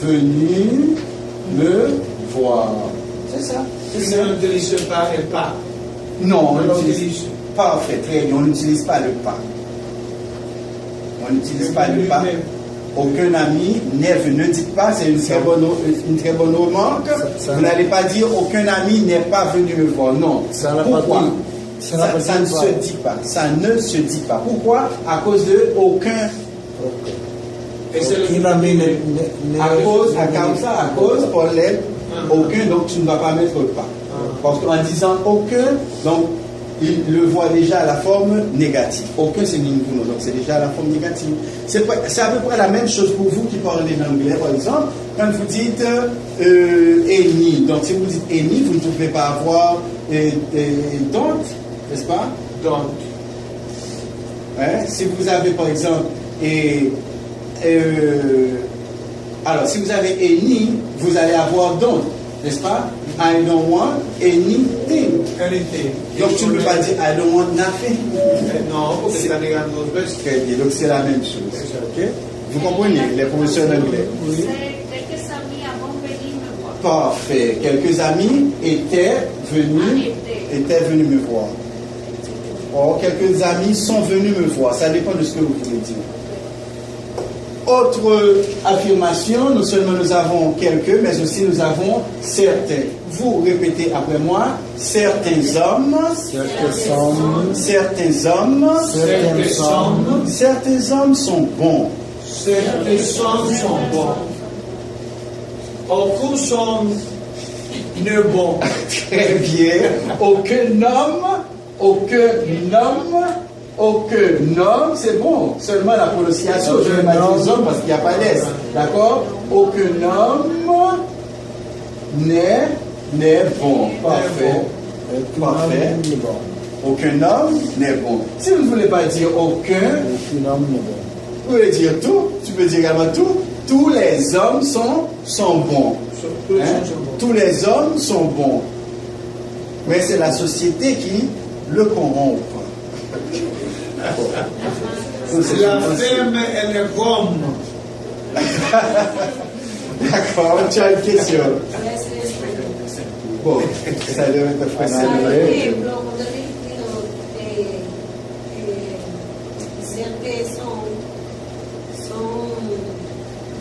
venu me voir. C'est ça. Si on n'utilise pas le pas. Non, on n'utilise pas. Parfait, très bien. On n'utilise pas le pas. On n'utilise pas le pas. Aucun ami n'est venu. Ne dites pas, c'est une très bonne remarque. Vous n'allez pas dire aucun ami n'est pas venu me voir. Non. Pourquoi? Ça ne se dit pas. Ça ne se dit pas. Pourquoi? À cause de aucun. Et c'est le ami à cause, pour l'aide, aucun, donc tu ne vas pas mettre le pas. Parce qu'en disant aucun, donc il le voit déjà à la forme négative. Aucun, c'est ninguno, donc c'est déjà à la forme négative. C'est à peu près la même chose pour vous qui parlez l'anglais, par exemple. Quand vous dites any, donc si vous dites any, vous ne pouvez pas avoir don't, n'est-ce pas? Don't. Hein? Si vous avez, par exemple, alors si vous avez any, vous allez avoir don't, n'est-ce pas? I don't want anything. Donc tu ne peux pas dire I don't want nothing. Non, parce que c'est négatif. Très bien, donc c'est la même chose. Okay? Vous comprenez les professeurs d'anglais? Oui. Quelques amis avant venus me voir. Parfait. Quelques amis étaient venus me voir. Or, quelques amis sont venus me voir. Ça dépend de ce que vous voulez dire. Autre affirmation, non seulement nous avons quelques, mais aussi nous avons certains. Vous répétez après moi, certains hommes sont bons. Certains hommes sont bons. Aucun sont ne bons. Très bien. Aucun homme, c'est bon. Seulement la prononciation, je vais mettre les hommes parce qu'il n'y a pas d'aise. D'accord? Aucun homme n'est bon. Parfait. Parfait. Aucun homme n'est bon. Si vous ne voulez pas dire aucun homme n'est bon, vous pouvez dire tout. Tu peux dire également tout. Tous les hommes sont bons. Hein? Tous les hommes sont bons. Mais c'est la société qui le corrompt. La femme, elle est bonne. D'accord, tu as une question. Bon, ça devrait être facile. Certains sont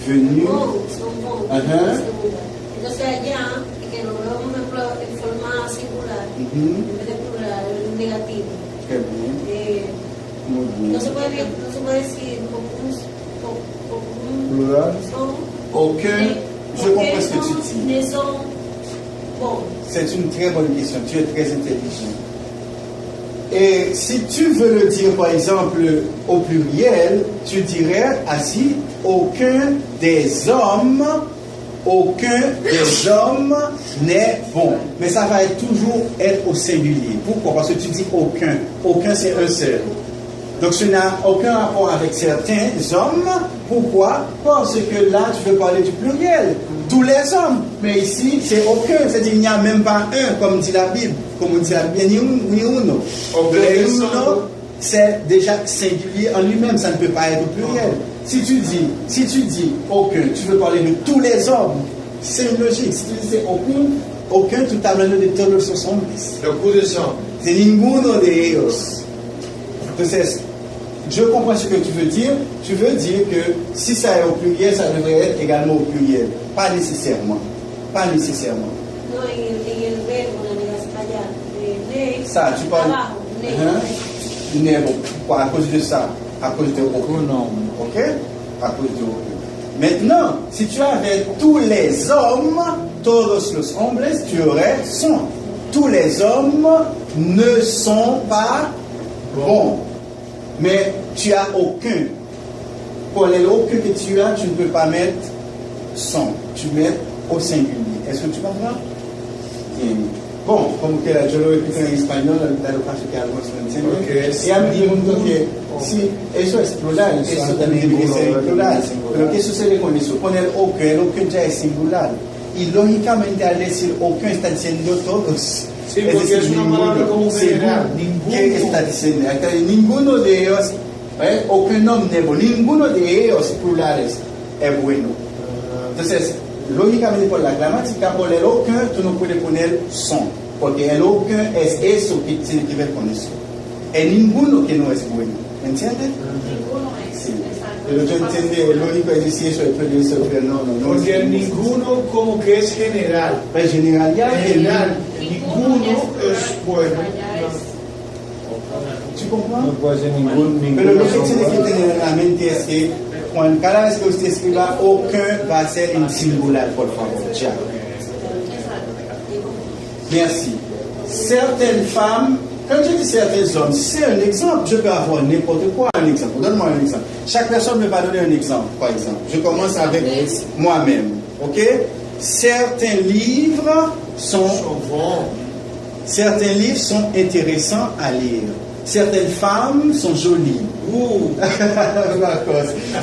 venus. Son bons. Entonces allá, que lo vemos en forma singular, en vez de plural, negativo. No se puede decir plural. Aucun. Je comprends ce que tu dis. C'est une très bonne question. Tu es très intelligent. Et si tu veux le dire, par exemple, au pluriel, tu dirais ainsi, aucun des hommes n'est bon. Mais ça va toujours être au singulier. Pourquoi? Parce que tu dis aucun. Aucun, c'est un seul. Donc, ce n'a aucun rapport avec certains hommes. Pourquoi? Parce que là, tu veux parler du pluriel. Tous les hommes. Mais ici, c'est aucun. C'est-à-dire qu'il n'y a même pas un, comme dit la Bible. Comme on dit la Bible, ni uno. Le uno, c'est déjà singulier en lui-même. Ça ne peut pas être au pluriel. Si tu dis aucun, tu veux parler de tous les hommes. C'est une logique. Si tu dis c'est aucun, tu t'amènes de todos los hombres. Beaucoup de sang. C'est ninguno de ellos. Entonces, je comprends ce que tu veux dire. Tu veux dire que si ça est au pluriel, ça devrait être également au pluriel. Pas nécessairement. Pas nécessairement. No, en el verbo, en el español. Ça, tu parles. Pourquoi? À cause de ça. À cause de aucun homme. Ok? À cause de aucun. Maintenant, si tu avais tous les hommes, todos los hombres, tu aurais sont. Tous les hommes ne sont pas bons. Mais tu as aucun. Pour les aucun que tu as, tu ne peux pas mettre sont. Tu mets au singulier. Est-ce que tu comprends? Bien. Bon, como que yo lo repito en español, ahorita lo paso que algo se entiende. Okay. Y a mí pregunto que si eso es plural, eso también tiene que ser plural. Pero ¿qué sucede con eso? Poner aucun ya es singular. Y lógicamente al decir aucun está diciendo todos. Sí, porque es una palabra como general. ¿Qué está diciendo? Ninguno de ellos, aucun hombre es bueno. Ninguno de ellos plurales es bueno. Entonces, lógicamente por la gramática, por el aucun, tú no puedes poner son, porque el aucun es eso que tiene que ver con eso. El ninguno que no es bueno, ¿entiendes? Ninguno es. Sí. Exacto. Pero yo entiendo, lo único es decir eso, después de eso, pero no. Porque el ninguno como que es general. Es general, ya General. Ninguno es bueno. ¿Tu comprends? No puede ser ningún Pero lo que son tiene que buenos. tener en la mente es que cada vez que usted escriba, aucun va a ser en singular, por favor. Ya. Merci. Certaines femmes, quand je dis certains hommes, c'est un exemple. Je peux avoir n'importe quoi, un exemple. Donne-moi un exemple. Chaque personne me va donner un exemple, par exemple. Je commence avec moi-même. Ok? Certains livres sont intéressants à lire. Certaines femmes sont jolies.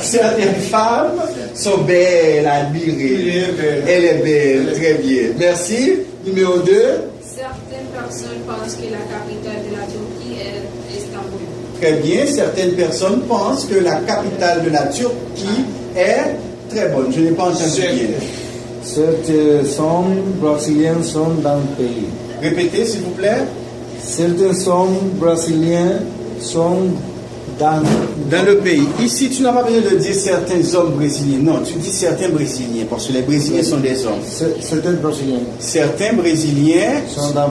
Certaines femmes sont belles à admirer. Elle est belle, très bien. Merci. Numéro 2. Certaines personnes pensent que la capitale de la Turquie est Istanbul. Très bien. Certaines personnes pensent que la capitale de la Turquie est très bonne. Je n'ai pas entendu bien. Certains hommes brésiliens sont dans le pays. Répétez, s'il vous plaît. Certains hommes brésiliens sont dans le pays. Ici, tu n'as pas besoin de dire certains hommes brésiliens. Non, tu dis certains brésiliens, parce que les Brésiliens sont des hommes. Certains brésiliens Certains Brésiliens sont dans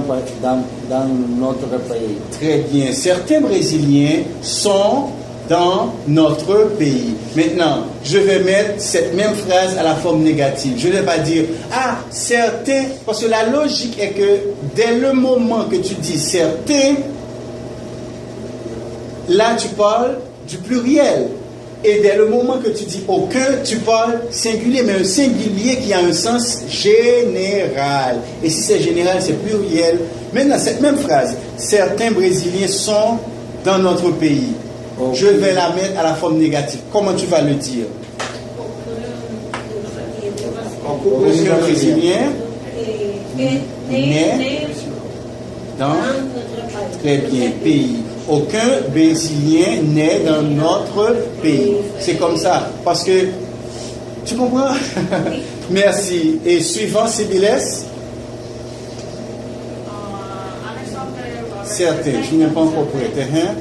notre pays. Très bien. Certains Brésiliens sont dans notre pays. Maintenant, je vais mettre cette même phrase à la forme négative. Je ne vais pas dire certains, parce que la logique est que dès le moment que tu dis certains, là tu parles du pluriel. Et dès le moment que tu dis aucun, tu parles singulier, mais un singulier qui a un sens général. Et si c'est général, c'est pluriel. Maintenant, cette même phrase, certains Brésiliens sont dans notre pays. Okay. Je vais la mettre à la forme négative. Comment tu vas le dire? Aucun Brésilien n'est dans très bien pays. Aucun Brésilien n'est dans notre pays. C'est comme ça. Parce que, tu comprends? Merci. Et suivant, Sibyles? Certain. Je n'ai pas encore prêt. Hein?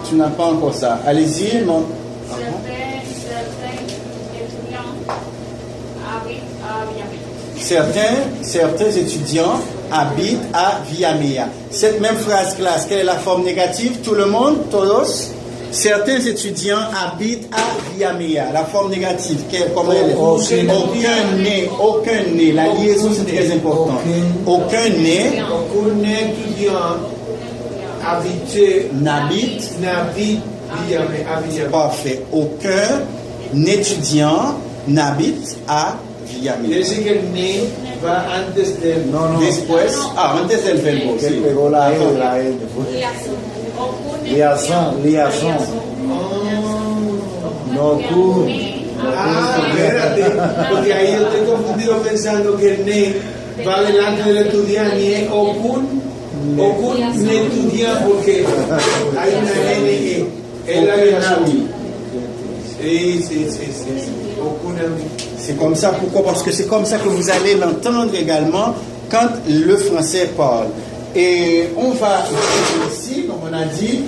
Tu n'as pas encore ça. Allez-y. Mon... Certains étudiants habitent à Viamea. Cette même phrase classe, quelle est la forme négative? Tout le monde, todos. Certains étudiants habitent à Viamea. La forme négative, comment elle est? Aucun né. La liaison, c'est très important. Aucun né. Aucun étudiant n'habite Viamea. Parfait. Aucun étudiant n'habite à Viamea. Dice que el ne va antes del... No. Después, antes del verbo. Que Sí. pegó la E. Liaison. No tú. Espérate, porque ahí yo estoy confundido pensando que el ne va delante del estudiante y es Okun estudiante porque hay una N que es la liaison. Sí. Okun C'est comme ça. Pourquoi? Parce que c'est comme ça que vous allez l'entendre également quand le français parle. Et on va ici, comme on a dit,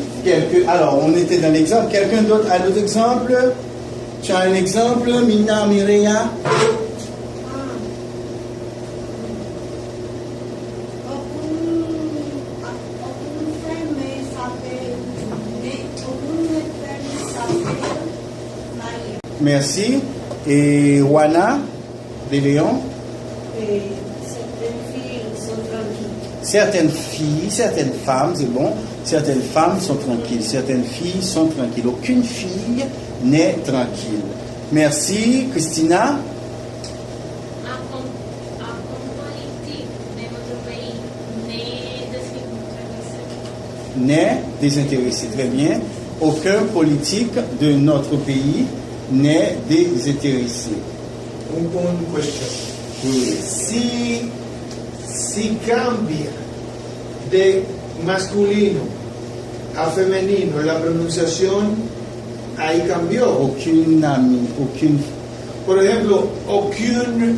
alors on était dans l'exemple. Quelqu'un d'autre a d'autres exemples? Tu as un exemple, Mina, Mireya? Merci. Et Wana, de Léon? Certaines filles, certaines femmes, c'est bon. Certaines femmes sont tranquilles. Certaines filles sont tranquilles. Aucune fille n'est tranquille. Merci, Christina. N'est désintéressé. Très bien. Aucun politique de notre pays n'est désintéressé. Une question. Oui. Si cambia de masculino a femenino, la pronunciación ahí cambió. Aucune Por ejemplo, aucune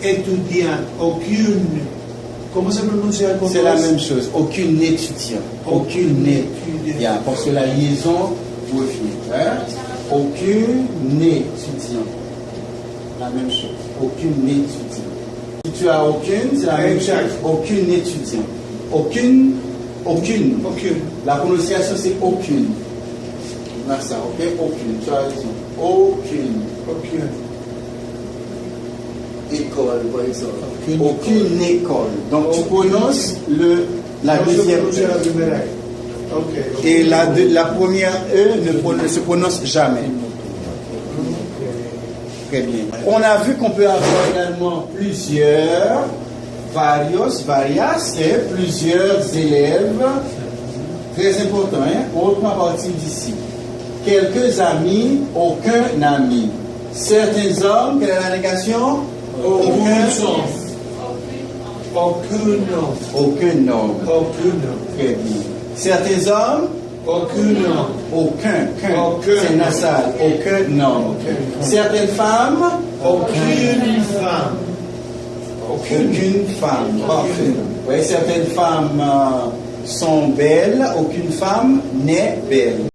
étudiante, aucune. ¿Cómo se pronuncia el C'est la même chose. Aucune étudiant. Aucune étudiant. Yeah, parce que la liaison revient. Hein? Aucune étudiant. La même chose. Aucune étudiant. Si tu as aucune, c'est la même Exact. chose. Aucune étudiant. Aucune. Aucune. Aucune. La prononciation c'est aucune. Là, ça, ok? Aucune. Tu as raison. Aucune. Aucune. École, par exemple. Aucune école. Donc tu prononces la No se deuxième pronuncia la E. primera E. Ok. Et la première E ne se prononce jamais. Très bien. On a vu qu'on peut avoir également plusieurs, varias, et plusieurs élèves. Très important, hein? On reprend à partir d'ici. Quelques amis, aucun ami. Certains hommes, quelle est la négation? Aucun son. Aucun nom. Aucun homme. Aucun nom. Très bien. Certains hommes, Aucun nom. aucun. Aucun. C'est nasal. Aucun homme. Certaines femmes, Aucune femme. aucune femme. Parfait. Oui, certaines femmes sont belles, aucune femme n'est belle.